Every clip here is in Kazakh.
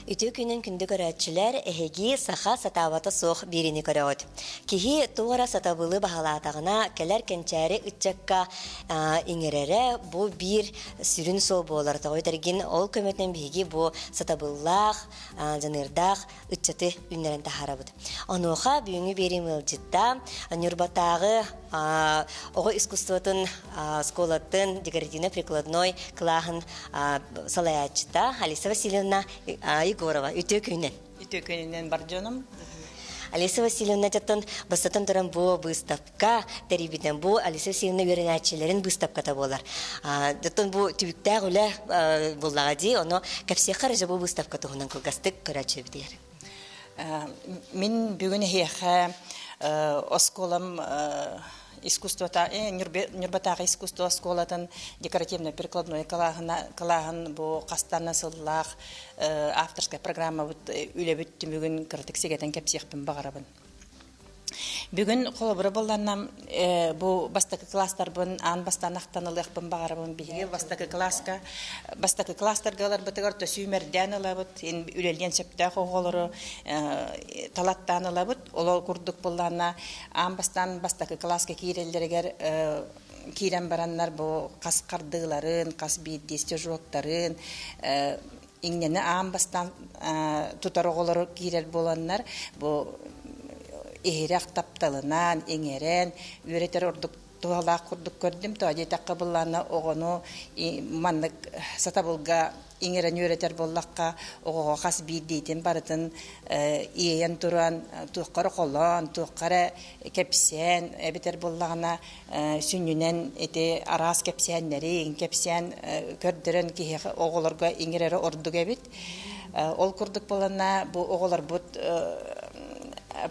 Үтү күнүн күндү көрөтчүлөр эһиги саха сатабата суох бирини көрөт. Кихи туора сатабылы баһалаатагына келер кенчәри ытчакка иңерере бу бир сүрүн соо болар тагыйдергин ол көмөтнен биги бу сатабыллах жанырдах ытчаты үннерен тахарабыт. Онуха бүгүнкү берим ылжытта Нюрбатагы ого искусствотун школатын декоративно-прикладной клахын салаячта Алиса Васильевна Егорова үтө күнен. Үтө күнен бар жоным. Алиса Васильевна жаттан бастатын туран бу выставка терибитен бу Алиса Васильевна вереначилерин выставката болар. Жаттан бу түбүктә гөле буллагади, оны капсе харжа бу выставката гынан кылгастык көрәче битер. Мин бүгүн хеха осколам искусствота Нюрбатагы искусство школатын декоративно-прикладной калагын бу кастанна сыллах авторская программа үлебит бүгүн кыртыксегетен кепсехпин багарабын. Бүгүн колобура болланнам бу бастакы класстарбын ан бастанактанылыкпын багарабын биге бастакы класстаргалар бытыгар төсүмерден алабыт эн үлелген септэ оголору талаттан алабыт олол курдук болланна ан бастакы класска кирелдергер кирен бараннар бу кас кардыыларын кас бидди стежоктарын иңнени ан бастан тутар оголору кирер боланнар бу Эһирак тапталынан, эңерен, үйретер ордук туалак курдук көрдүм, тоади таккабыллана огону маннык сатабылга эңерен үйретер боллакка огого кас биддейтин барытын иен туран тууккары колон, тууккары кепсен, эбитер боллагана сүннүнен эти арас кепсеннери, кепсен көрдөрөн кихи оголорго эңерери ордук эбит. Ол курдук болана бу оголор бут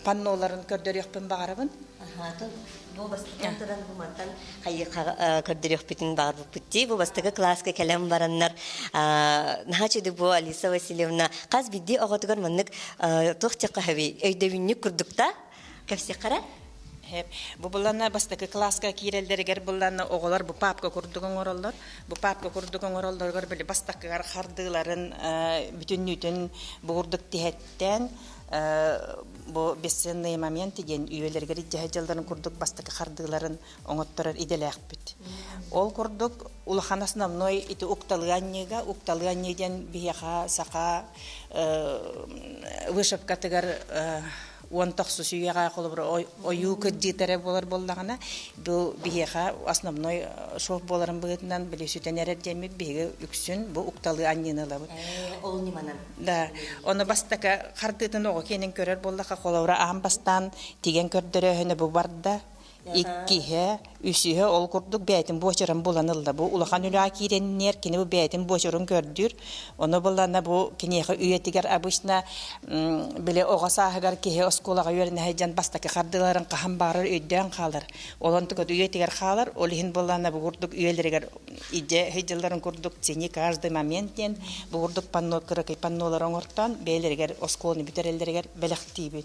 панноларын көрдөрөкпүн багарабын. Бу бастыган буматтан көрдөрөкпүтүн багарбыппытти. Бу бастыгы класска келем бараннар. Нахачыды бу Алиса Васильевна каз бидди оготугар маннык тохчакка хаби өйдөбүннүк курдукта кепсе кара. Бу буллана бастакы класска кирелдергер буллана оголор бу папка курдугун ороллор. Бу папка курдугун ороллоргор биле бастакыгар хардыыларын бүтүннүтүн буурдук тихеттен бу бессенный момент деген үйелергер жаһалдарын курдук бастакы хардыыларын оңотторор иделэкпит. Ол курдук улахан основной ити укталыанниден бияха сака вышивкатыгар уонтахсу сүйяга колобур ою кыддитере болар боллагана бу бияха основной шоу боларын быгытынан билесүтенер демек биге үксүн бу укталы аннинылабы. Ол ниманан? Да, оны бастака хардытын ого кенен көрөр боллака колобура амбастан тиген көрдөрөһөнө бу барда иккиhe, үсühe ol kurduk beytin boşarın bulanıldı. Bu ulakan üla kirenler kini bu beytin boşarın gördür. Onu bulana bu kiniye üyetiger abışna bile oğa sahıgar kihe oskolağa yörüne heyecan bastaki kardıların kaham bağırır ödden kalır. Olan tıkıt üyetiger kalır. Olihin bulana bu kurduk üyeleriger ide heycanların kurduk seni каждый моментен bu kurduk panno kırıkı pannoların ortan beyleriger oskolunu bitereleriger belektiği.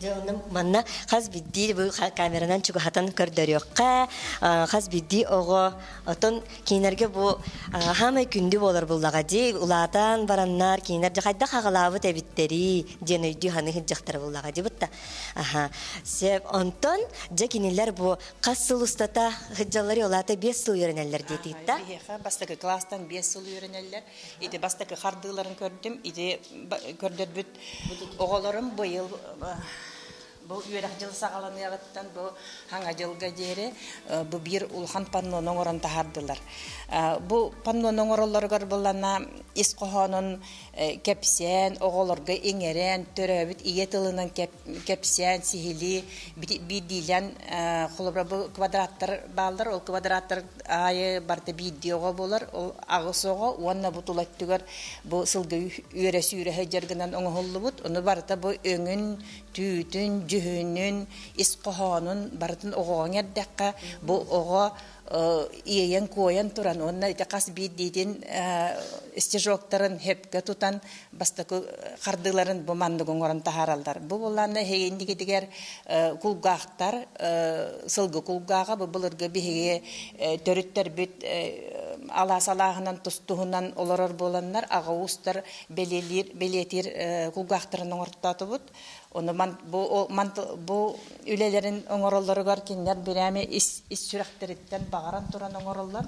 Жонум манна хаз бидди бу камеранан чуга хатан көрдөрөккө хаз бидди ого отон кинерге бу хамай күндү болор буллага ди улаатан бараннар кинер жакайда хагалабы тебиттери женөйдү ханы хыжактар буллага ди бутта сеп онтон жакинилер бу касыл устата хыжалары улаата 5 жыл үйрөнелер дитта бастакы класстан 5 жыл үйрөнелер иде бастакы хардыыларын көрдүм иде көрдөрбүт оголорум быйыл bu üyerek jıl sağalanıyağıttan bu hanga jılga jeri bu bir ulhan panno'nun oran tahardılar. Bu panno'nun orallarıgar bulana iskohanın kepsen, oğolorga eňeren, töröbüt iyetılının kepsen, sihili, bir dilen kolobra bu kvadratlar bağlar, o kvadratlar ayı barda bir diyoga bolar, o ağısoga, oanna bu tulattıgar bu sılgı üyeresi üyere jerginan onu hollu bud, onu barda bu öngün, tüytün, cühünün, iskohanın barıtın oğoğun erdekka, bu oğa iyen koyan turan onna ite kas bididin stejokların hepke tutan bastakı kardıların bu mandıgın oran taharallar. Bu bolanna heyindigi diger kulgaqtar sılgı kulgağa bu bulurga bihige törütter bit аласалаһынан тустуһунан олорор боланнар агавустар белетир кулгахтарын оңортатыбыт. Оны бу үлелерин оңороллоругар киннер бирэме ис сүрәхтериттен багаран туран оңороллар.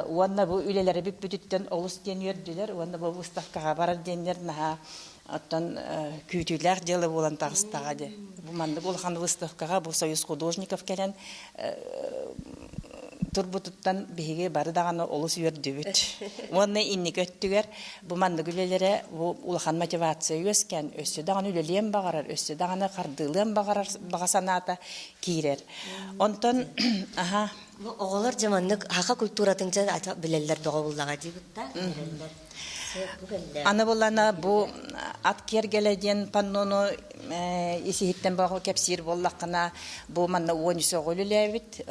Уанна бу үлелери бип бүтүттен олус ден йөрдүләр. Уанна бу выставкага барар деннер наһа оттан күтүләр делы булан тагыстага де. Бу манды булган выставкага бу Союз художников келен турбутуттан биһиге бары даганы олус йөрдүбүт. Уанна инни көттүгәр бу манды үлелере бу улахан мотивация өскән, өссө даганы үлелем багарар, өссө даганы кардылым багарар багасаната кирер. Онтон Оголор жаманнык хака культуратыңчан билелер догобуллага дибитта. Аны болана бу ат кергеледен паннону исихиттен багы кепсир боллакына бу манна уонусо голулебит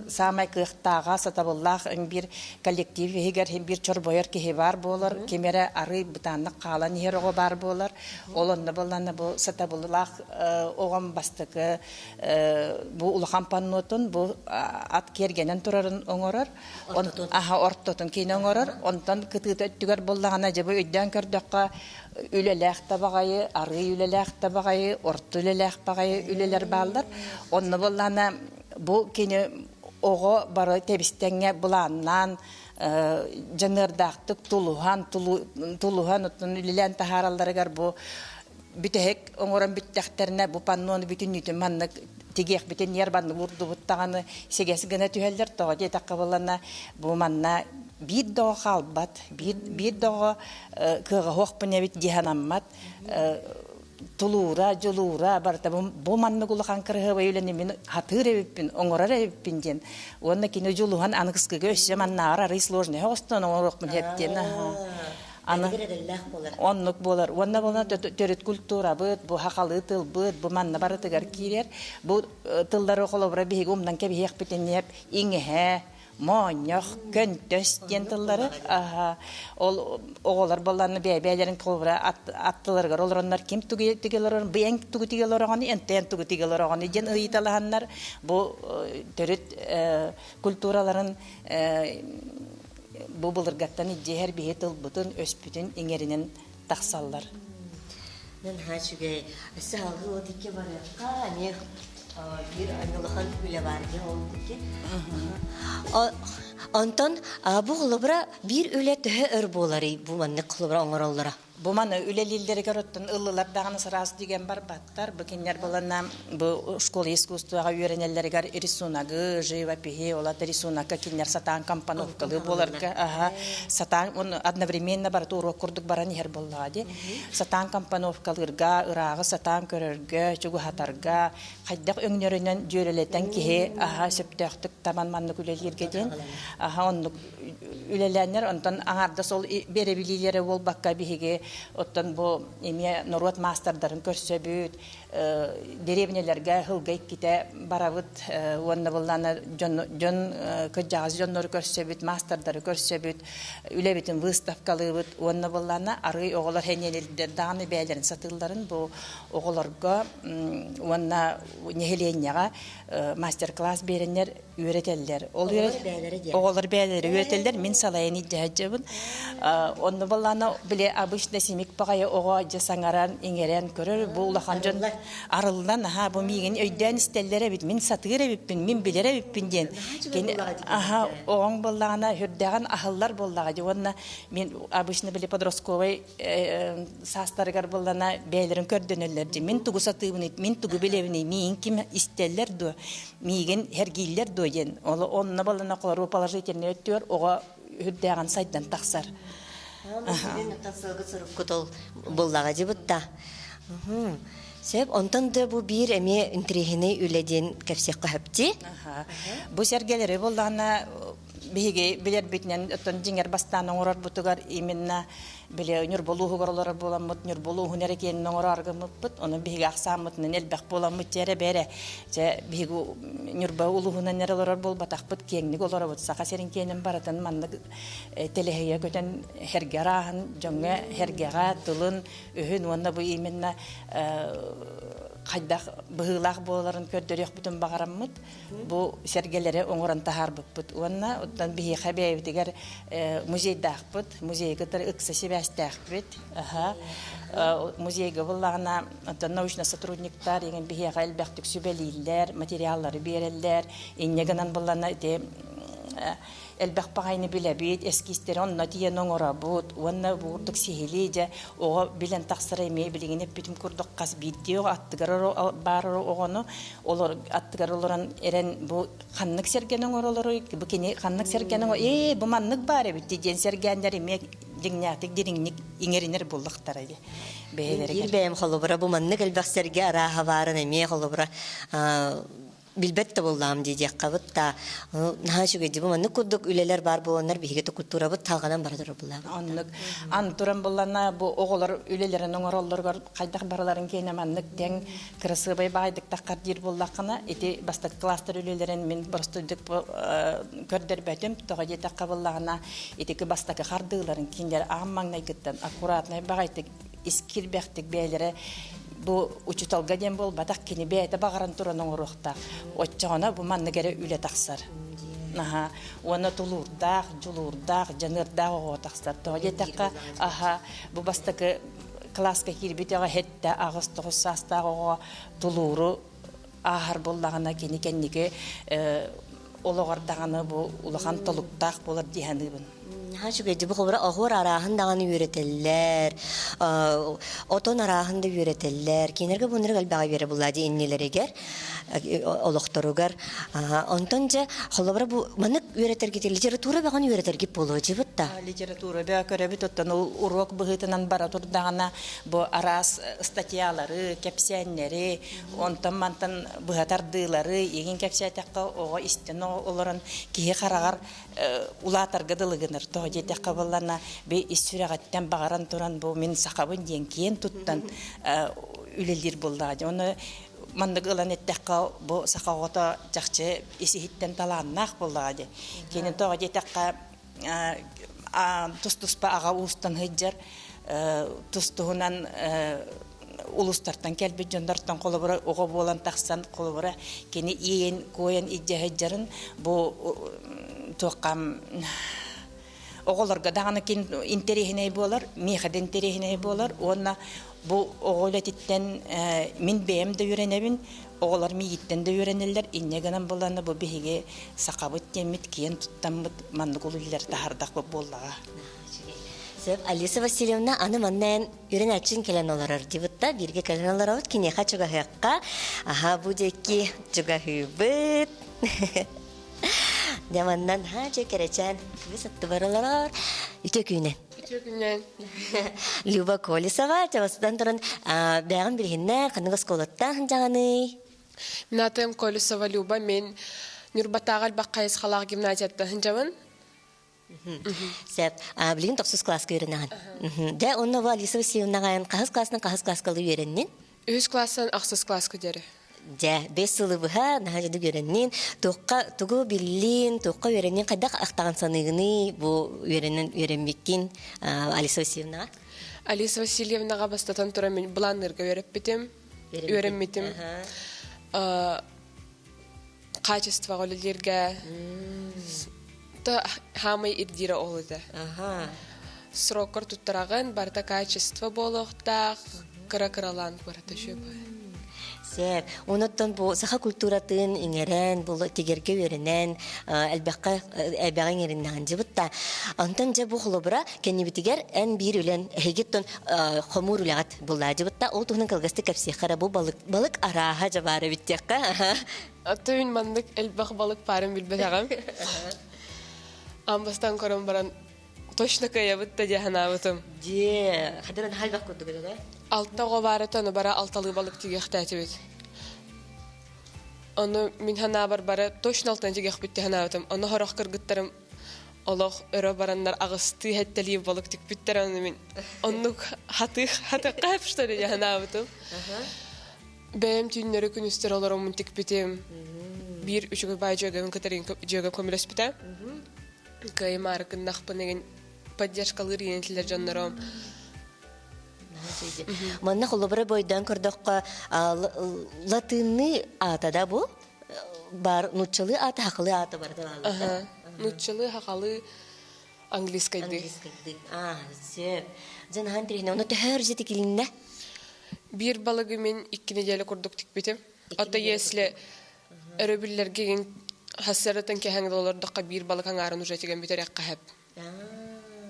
самай кыктага сатабыллах бир коллектив эгер бир чорбоер ки бар болор кемере ары бутанны калан херого бар болор олонда болана бу сатабыллах огом бастыкы бу улахан паннотун бу ат кергенен турарын оңорор ортотун кейин оңорор онтон кытыттыгар боллагана жабы өйдөн көрдөккө үлелэх табагайы, ары үлелэх табагайы, орты үлелэх багайы үлелер балдар. Онны боллана бу кини ого бары тебистеңе буланнан жанырдактык тулухан оттун үлелен тахаралдарыгар бу бүтек оңорон бүттәхтерне бу панноны бүтүн үтүн маннык тигех бүтүн ярбанны вурду буттаганы сегеси гына түһеллер тоо жетакка боллана бу манна бир доо халбат, бир доо кыга хокпыне бит диханаммат, тулура, жолура, барта бу манны гулахан кырыгы өйлени мен хатыр эбиппин, оңорар эбиппин ден. Онна кино жолухан аныкыскыга өссө манна арары сложный хостон оңорокмун хептен. Оннук болар. Онна болна төрөт культура быт, бу хакалы тыл быт, бу манна барытыгар кирер. Бу тылдары колобра биги умдан кеби хекпитенеп, иңеһе Моньох, көнtöс дентыллары, ол оғалар болланы бәйлерін қолбыра аттыларғар, оларандар кем түгелер, бәйен түгелер оғаны, ентен түгелер оғаны, ден ұйыталағандар, бұл төрет культураларын бұл бұлырғаттан жер бейетіл бұтын өспүтін еңерінен тақсалар. Мен хачуге, сағылы одеке барыққа, не bir anılahan bile vardı oldu ki. Ondan bu kılıbra bir öyle tühe örboları bu manlık kılıbra onlarlara. Bu manı ülelilleri görüttün ıllılar dağını sırası diyen bar battar. Bu kinler bolana bu şkola iskustuğa öğrenelleri gar risunagı, живописи, олата рисунакка кинер сатан компоновкалы боларга. Сатан он одновременно бар урок курдук баран хер боллади. Сатан компоновкалырга, ырагы сатан көрөргө, чугу хатарга, кайдак өңнөрүнөн жөрөлетен кихе сөптөктүк таман маннык үлелерге ден. Оннук үлеләннер онтан аңарда сол беребилилери бол бакка биһиге оттан бу эме норот мастerdарын көрсөбүт деревнелерге хылгай ките барабыт онна буллана жон көжагыз жоннор көрсөбүт мастердары көрсөбүт үлебитин выставкалыбыт онна буллана ары оголор хенелердер даны бәйлерин сатылдарын бу оголорго онна нехеленяга мастер-класс беренер үйрөтелдер. Ол оголор бәйлери үйрөтелдер. Мен салайын идежебин. Онны буллана биле обычно семик багая ого жасаңаран иңерен көрөр. Бу улахан жон арылдан бу миген өйдөн истеллере бит. Мен сатыгыра биппин, мен билере биппин ден. Оң буллагана хүрдөгөн ахыллар буллага. Онна мен обычно биле подростковый састарыгар буллана бәйлерин көрдөнөлөр. Мен тугу сатыбын, мен тугу билебин, мен ким истеллер до. Миген хергиллер до ден. Онна буллана колору положительный өттөр, ого хүрдөгөн сайттан таксар. Буллага дибутта. Себ онтан да бу бир эме интригини үледен кепсек кахапти. Бу сергелери буллана биге билер битнен оттон жиңер бастан оңорор бутугар именно биле нүр болуу горлор боламыт нүр болуу хунер экен оңораргымыт оны биге аксамытын элбек боламыт жере бере же биге нүр болуу хунер болбатакпыт кеңник олор бут сака серин кенен баратын манны телехия көтөн хергерахан жоңга хергера тылын өһүн онна бу именно хайдах быһылах боларын көрдөрөк бүтүн багараммыт бу сергелере оңорон тахарбыппыт уонна оттан бихи хабеевтигер музейдахпыт музейге тар ыкса себястахпыт музейге буллагына оттан научный сотрудниктар деген бихи элбэхтик сүбелиллер материаллары береллер иннегенан буллана де элбэх пагайны билебит эскистер онна тиен оңорабут уонна буурдук сихилиже ого билен таксыры эме билигине бүтүм курдук кас битти аттыгар бары огону олор аттыгар олоран эрен бу ханнык серген оңоролору бу кини ханнык серген бу маннык бары бит ден сергендер эме дигнятык диринник иңеринер булдуктар эди бээлери бэм холобра бу маннык элбэхсерге араха барын эме холобра билбетте боллам дийек кабытта нахашуге дибу маннык курдук үлелер бар болоннар бигете культурабыт талганан барадыр буллам аннык антуран буллана бу оголор үлелерин оңороллоргор кайдак бараларын кейне маннык тең красыбай байдык таккар дир буллакына эти бастык кластер үлелерин мен простудук көрдөр бетим тога жете кабыллагына этики бастакы хардыларын киндер аммаңнай гыттан аккуратный багайтык искирбектик бээлери бу учуталга дем бол батак кини бейте багаран туран оңорухта отчогона бу манныгере үле таксар оны тулурдак жулурдак жанырдак ого таксар тоjetaka бу бастакы класска кирбитега хетте агыс тогус састагы тулуру ахар боллагана кини кенниге ологордаганы бу улахан толуктак болар диханыбын Хашуге дибу хобра огор араһын даганы үйрөтеллер. Отон араһын да үйрөтеллер. Кинерге буныр галбага бере булады иннелерегер, олохторугар. Онтонча холобра бу манык үйрөтерге литература баган үйрөтерге боло жибытта. Литература бя көрөбүт оттон урок быгытынан бара турдагана бу арас статьялары, кепсеннери, онтон мантан быгатардылары, еген кепсетакка ого истен олорон кие карагар улатарга дылыгыныр. Жете кабыллана бе исүрәгәттән багаран туран бу мен сахабын дигән киен туттан үлелер булды. Оны мандык ылан эттәккә бу сахагата жакчы исихиттен таланнак булды. Кенен тога жетәккә тустуспа ага устан хиҗҗар тустуһунан улустартан келбит жондардан колобора ого болан таксан колобора кени иен коен иҗҗә хиҗҗарын бу токам оголорга даганы кин интерехиней болар, мехаден интерехиней болар. Онна бу оголетиттен мин бем да үйренебин, оголор мииттен да үйренелер. Иннегенен боланы бу биһиге сакабыт темит киен туттамыт мандыгулуллар тахардак боллага. Сеп Алиса Васильевна аны маннан үйренәчен келен оларар дибытта бирге келен оларабыт кине хачуга хакка. Бу деки чуга хыбыт. Деманнан чекеречен висатты баралар. Үтө күнен. Люба Колесова, жабасыдан туран бәгін білгенне қаныгыз колоттан жағаны. Мен атым Колесова Люба, мен Нюрбатағал Баққайыз қалақ гимназияттан жабын. Сәп, білген 9 класска үйренеген. Дә, онны ва Алиса Васильевнаған қағыз классынан қағыз классқалы үйреннен? 3 классан 9 класска дәрі. Жа, 5 сылы бұға, нағажады үйреннен, тұғы білін, тұққа үйреннен, қайдақ ақтаған санығыны бұл үйренмеккен Алиса Васильевнаға? Алиса Васильевнаға бастатан тұра мен бұланырға үйренметім. Качество олылерге хамай ирдира олыды. Срокор туттараған барда качество болуқтақ, кыра-кыралан барда шөбі. Сәп, оныттан бұл саха культуратын иңерен, бұл тегерге өрінен, әлбәққа әбәғын еріннаған жібітта. Антон жа бұл құлыбыра, кәне бітігер ән бір үлен әйгеттен қомур үләғат бұлла жібітта. Ол тұғының кілгісті кәпсек қара бұл балық араға жабары біттеққа. Атымен мандық әлбәқ балық парым білбет ағам. Амбастан көрім баран точно каябытта жаханабытым. Қадыран халбақ көрді көрді? Алтта ғобарытаны бара алталы балық тегеқ тәтібет. Оны мен хана бара точно алтан тегеқ бітті ханабытым. Оны хорақ кіргіттарым олық өрі барандар ағысты әттәлейіп балық тек біттер оны мен. Оны хаты қайпыштары жаханабытым. Бәйім түйінлері күністер олар омын тек бітем. Bir üçüge bay jogam katerin jogam komilес бітә. Кайма аркын нақпын еген поддержкалыр енетілер жаннарым. Манна холобра бойдан көрдөккө латынны атада бу бар нуччалы аты хакылы аты бар да. Нуччалы хакалы английскайды. Сеп. Жан хантрихне оны төр жити килинне. Bir balığı men 2 nedelе kurduk tikbetim. Ata yesle öröbüllerge hasaratan kehang dolardakka bir balık hangarın ujetigen biter yakka hep.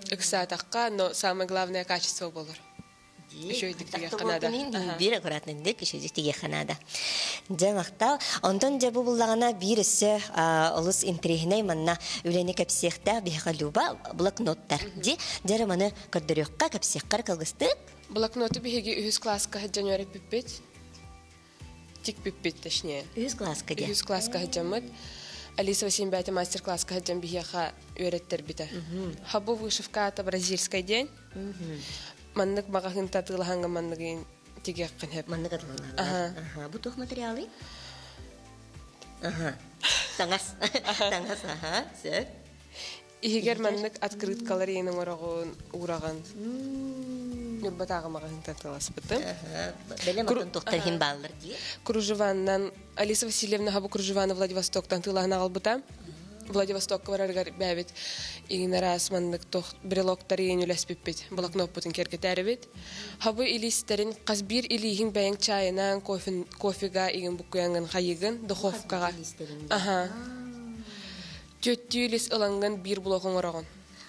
Иксатакка, но самое главное качество болор. Еще и дикtige Канада. Bir аккуратный киши дикtige Канада. Жамактал, онтон жабу буллагана bir isse олус интригней манна үлени кепсехта бихалуба блокноттар. Ди жараманы көрдөрөккө кепсехкар кылгысты. Блокноты биһиги 100 класска хаджан өрөп пиппет. Тик пиппет точнее. 100 класска де. 100 класска хаджамыт. Алиса Васильевна мастер-класска хаджан биһиха өрөттер бите. Хабу вышивка та бразильский день. Маннык магахын татылаханга манныгын тигеккин хеп. Маннык атылган. Бу тох материалы? Таңас. Таңас, Сөп. Игер маннык открыткаларының ураган. Нурбатагы магахын татылас битим. Беле матын тохтархин баллар ди. Кружеваннан Алиса Васильевна хабу кружеваны Владивостоктан тылахана албыта. Владивостокка бараргар бәбит. Игене раз маннык тох брелоктар ен үләс пиппет. Блокнот бутын кергетәрбит. Хабу илистерин казбир илиһин бәйәң чайынан кофега иген букуянган хайыгын духовкага. Төттүлес ыланган бир блокон ораган.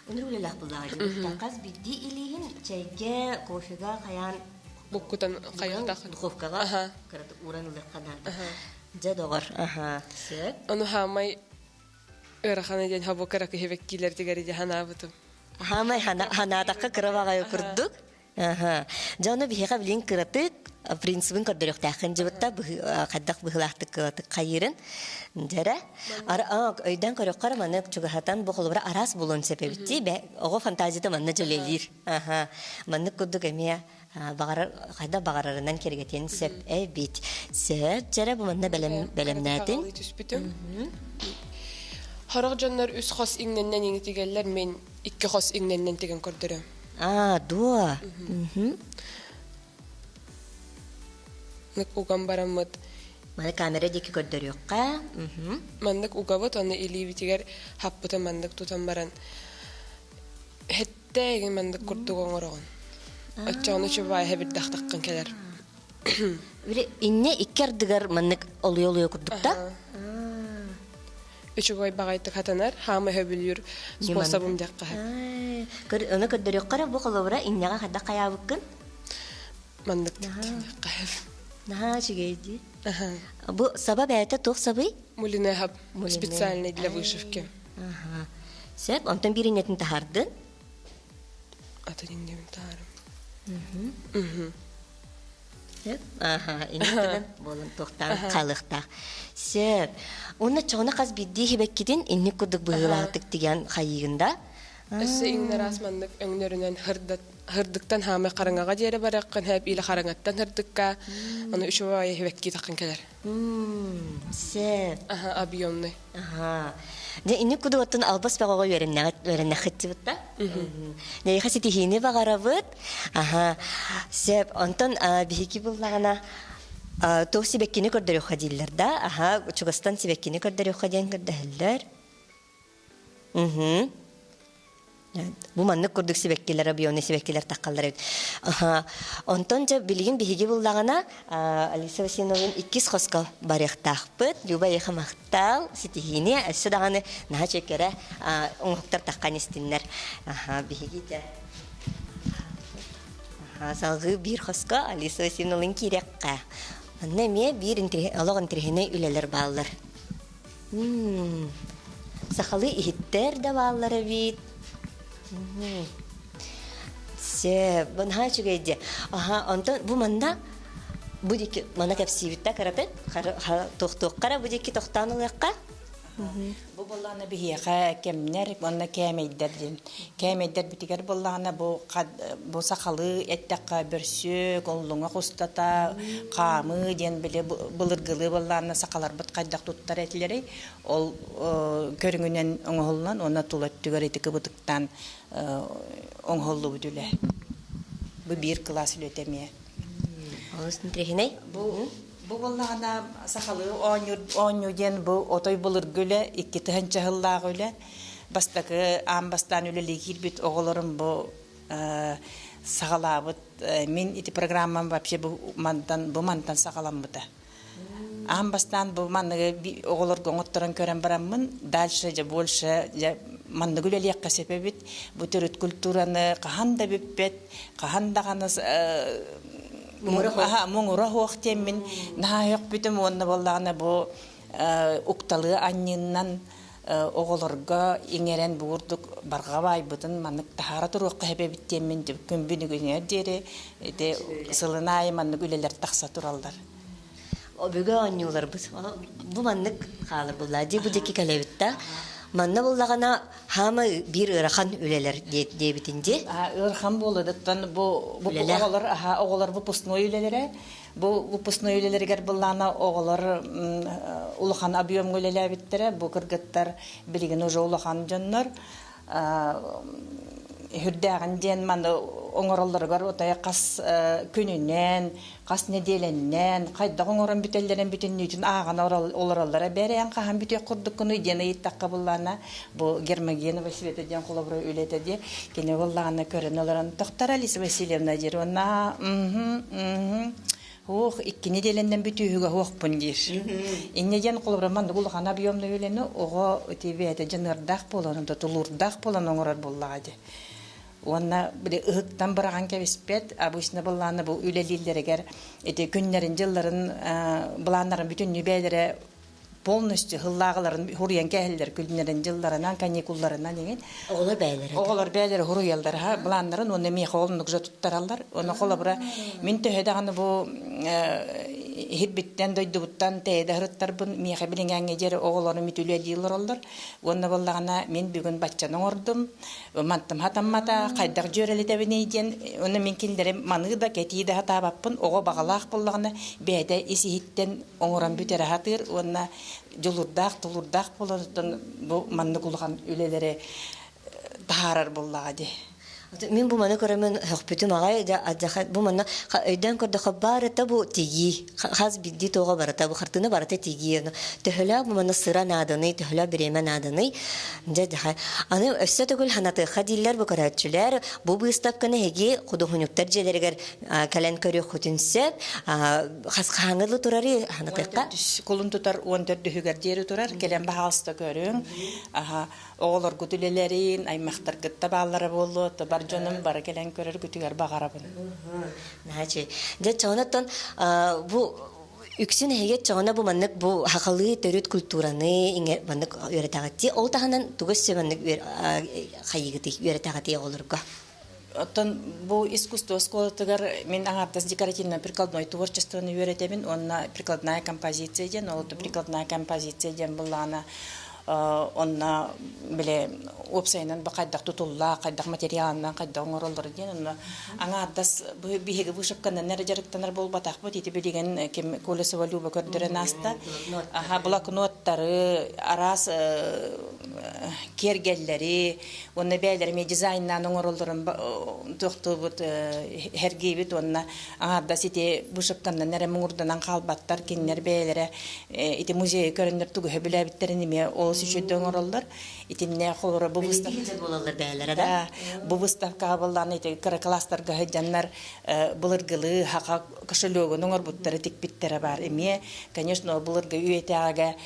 Уны үлеләк буллагы. Каз бидди илиһин чайга, кофега каян Буккутан каякта духовкага. Кырат уранылык канада. Жадогор. Сөп. Аны хамай Өрахана ден хабу карак хебеккилер тигәри җахана бутым. Хамай ханадакка кырабага күрдүк. Жаны бихега билин кыратык, принцибин көрдөрөк тахын жыбытта каддак быхлактык кайырын. Жара өйдөн көрөк караманы чугахатан бу холбара арас булун себепти бе ого фантазияда манна жөлелир. Манны күрдүк эме багар кайда багарарынан кергетен сеп бит. Сеп жара бу манна белемнәтин. Харак жаннар үз хас иңнәннән иңе тигәлләр, мен 2 хас иңнәннән тигән күрдерәм. Дуа. Ник уган бараммыт. Мана камера дике көрдөрөккә. Мандык угабыт аны иливи тигәр хаппыта мандык тутан баран. Хәттә мандык күрдүгән ораган. Ачаны чыбай хәбит дактаккан келәр. Биле инне иккердигәр маннык олый күрдүктә. Üçügoy bagaytı katanar, hamı höbülür sponsabım jakka. Onu kördörök qara bu qolobra innaga hada qayabıkkın. Mandık jakka. Naha чигейди. Bu sabab ayta toq sabı? Мулине хаб, специальный для вышивки. Сеп, онтан биринетин тахардын? Атанин дем тарым. Сеп, иннетен болын тоқтан қалықта. Сеп, оны чоғына қаз бидді хебеккеден иннек күдік бұғылағытық деген қайығында. Өсі иңнер асмандық өңнерінен хырдықтан хамы қарыңаға дері бараққан хәп илі қарыңаттан хырдыққа. Оны үші бай хебекке тақын келер. Сеп. Объемный. Иннек күдік оттын албас бағаға өрінне қытты бұтта. Нәй қасы тихіне бағара бұт. Сеп, онтан бейкі бұллағына тоқ себеккені көрдері қадиллер да. Чугастан себеккені көрдері қаден көрдәлілер. Bu manlık kurduk sebekkiler, biyonu sebekkiler takkallar. Ondan da bilgin bihigi bullağına Alisa Vasinov'un 2 xoskal barık takpıt, Люба yıkamaktal, sitihini, aşı dağını naha çekere onluklar takkan istinler. Bihigi de. Salgı 1 xoska Alisa Vasinov'un kirekka. Anneme bir alağın trihine üleler bağlar. Sakalı ihitter de bağları bit. Сеп, бунха чугайди. Онтон бу манда бу дики мана кепсибитта карапет, тохтоққара бу дики тохтанылыққа. Бу болланы бихиэха кемнер, онна кемейдердин. Кемейдер битигер болланы бу сақалы әттәққа бүрсі, оллуңа қостата, қамы ден біле бұлыргылы болланы сақалар бұт қайдақ тұттар әтілері. Ол көріңінен оңғылынан, оны тұлат түгер етікі бұдықтан оңғылы бүділі. Бу бир класс үлетемие. Олыстын трехиней. Бу боллагана сахалы оню ден бу отой булыр гөле 2 чахыллаг үле. Бастакы амбастан үлелигир бит оголорум бу сагалабыт. Мен ити программам вообще бу мантан сагаламбыта. Амбастан бу манныгы оголор гоңотторон көрөн бараммын. Дальше же больше же манныгы үлелек касепебит. Бу төрөт культураны каханда биппет, кахандаганы муңура хоқтен мен нахайық бүтім онны болағына бұл ұқталы анниннан оғылырға еңерен бұғырдық барға бай бұтын манық тахара тұруққа хәбе біттен мен күнбіні күнер дері сылына ай манық үлелер тақса тұралдар. Обеге аннюлар біз. Бұл манық қалыр бұллади, бұл декі кәлебітті. Манна боллагана хамы бир ырахан үлелер дебитинде. Ырхан болыдыктан бу оголор выпускной үлелере. Бу выпускной үлелергер буллана оголор улахан объем үлелер биттере. Бу кыргыттар билген уже улахан жоннор. Хүрдәгән ден манда оңоролларга отай кас күнүнен, кас неделеннен, кайда оңорон бүтеллерен бүтүн үчүн аган олороллара берен кахан бүтө курдук күнү дене иттакка буллана бу Гермогенова Света ден колобро үлете де кене буллана көрөнөлөрөн Токтар Алиса Васильевна жерона Ох, 2 неделенден бүтүүгө хокпун дир. Иннеден колобраман гулгана объемны үлени ого өтебете жанырдак болон, тулурдак болон оңорор буллагы. Онна бире ыгыктан бараган кебиспет, обычно булланы бу үлелилдерегер эти күннәрин жылларын буланнарын бүтүн небелере полностью хыллагыларын хурыян кәһелләр күннәрин жылларынан каникулларынан деген. Оголор бәйләре хуруялдар ха буланнарын оны ми холны гыжа туттаралар. Оны холобра мин төһәдәгәне бу хиббиттен дойдуттан тәйдә хырыттар бу ми хәбиленгәнгә җәре оголорны митүле диларлар. Онна буллагана мин бүген батчаны ордым. Мантым хатаммата кайдак җөреле дәбенейден. Оны мин киндерем маныда кетиде хатабаппын. Ого багалак буллаганы бәдә исиһиттен оңоран бүтерә хатыр. Онна Жолурдак, тулурдак болондон бу манны кулган үлелере таарар буллагы. Мен бу маны көрөмөн хөкпүтүм агай да аджахат бу маны өйдөн көрдө хабары та бу тиги хаз бидди тога барата бу хартына барата тиги төһөлө бу маны сыра наданы төһөлө биреме наданы жада аны өссөтөгүл ханаты хадиллер бу көрөчүлөр бу выставканы heги кудухунуктар желергер кален көрө хөтүнсөп хас хаңылы турары ханатыкка колун тутар 14 дүгөр жери турар келен баалста көрүң оголор күтүлелерин аймактар гытта баалары болду Баржоным бар келен көрөр күтүгөр багарабын. Начи. Де чонаттан бу үксүн хеге чона бу маннык бу хакалы төрөт культураны иңе маннык өйрөтөгөти. Ол тагынан тугус маннык хайгыты өйрөтөгөти олорго. Оттон бу искусство школатыгар мен аңартас декоративно-прикладной творчествоны өйрөтөмүн. Онна прикладная композиция ден, ол прикладная композиция ден булана онна биле опсайнан бакайдак тутулла кайдак материалынан кайдак оңоролдор ден онна аңардас биһиге бушыккандан нережеректенер болбатак бу тити билген кем колесова люба көрдөрөн аста блокноттары арас кергеллери онна бәйлерме дизайннан оңоролдорун токтубут хергейбит онна аңардас ити бушыккандан нере муңурданан калбаттар киннер бәйлере ити музей көрөндөр тугу хөбүләбиттерин эме сүчөдөн ороллар итинне холора бу выставка болланы ити класстарга хаҗаннар булыргылы хака кошелөгөн оңорбуттары тикпиттере бар эме конечно булырга үйетеага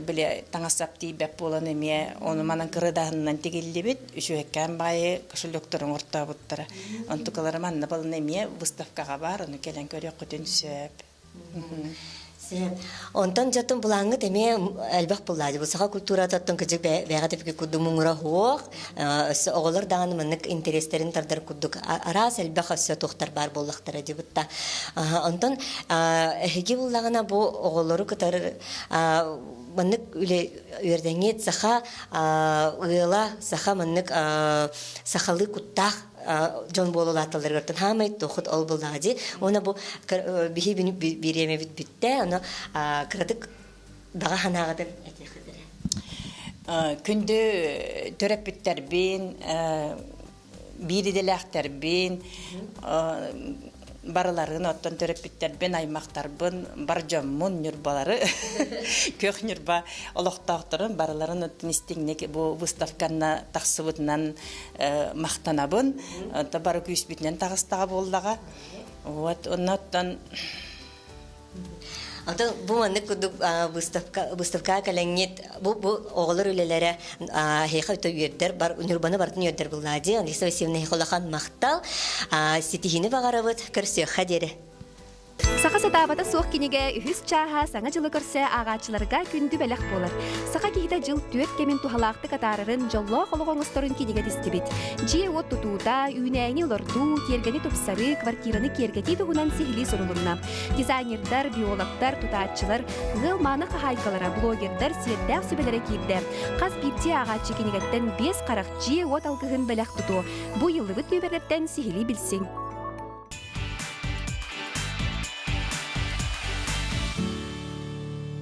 биле таңасап тийбеп болон эме оны манан кырыдагынан тигиллибит үшөккән бай кошелөктөрүн ортабуттары онтукалары манна болон эме выставкага бар аны келен көрөк көтүнсөп Онтан жатын булаңы теме әлбәк булады. Бу саха культура таттан кыжык бәгә тепке кудумуңра хох. Оголар даганы мынык интерестерин тардар кудук. Арас әлбәк өсө тохтар бар буллыктары дибутта. Онтан эге буллагына бу оголору кытар мынык үле үрдәңет саха ыла саха мынык сахалы куттах Джон Бололаталар гартан хамай тохот ол булдади. Она бу бихи биреме битте, она крадык дага ханагатып этехдере. Күндө төрөп биттер бин бириделәхтәрбин, барыларын оттан төрөппиттербен аймактарбын бар жоммун нюрбалары көх нюрба олохтаактырын барыларын оттан истиңнек бу выставканна тахсыбытынан мактанабын та бары күспитнен тагыстага болдага вот оннан Ата бу маннык кудук выставка калеңнет бу оголор үлелере хейха өтө үйердер бар нурбаны бартын үйердер буллади Алиса Васильевна хейхолахан мактал ситихини багарабыт көрсө хадере Саха сатабата суох кинеге үхүс чааха саңа жылы көрсө агачыларга күндү белек болар. Саха кихите жыл түөт кемин тухалаакты катарарын жоллоо хологоңосторун кинеге дистибит. Жие от тутуута, үйнээни лорду, кергени тупсары, квартираны кергети тугунан сихили сурулунна. Дизайнердар, биологтар, тутаатчылар, гыл маны хахайкалара, блогердар, сиэрдээх сүбелере кирде. Каз бирти агачы кинегеттен 5 карак жие от алгыгын белек туту. Бу йыллыбыт нөберлеттен сихили билсиң.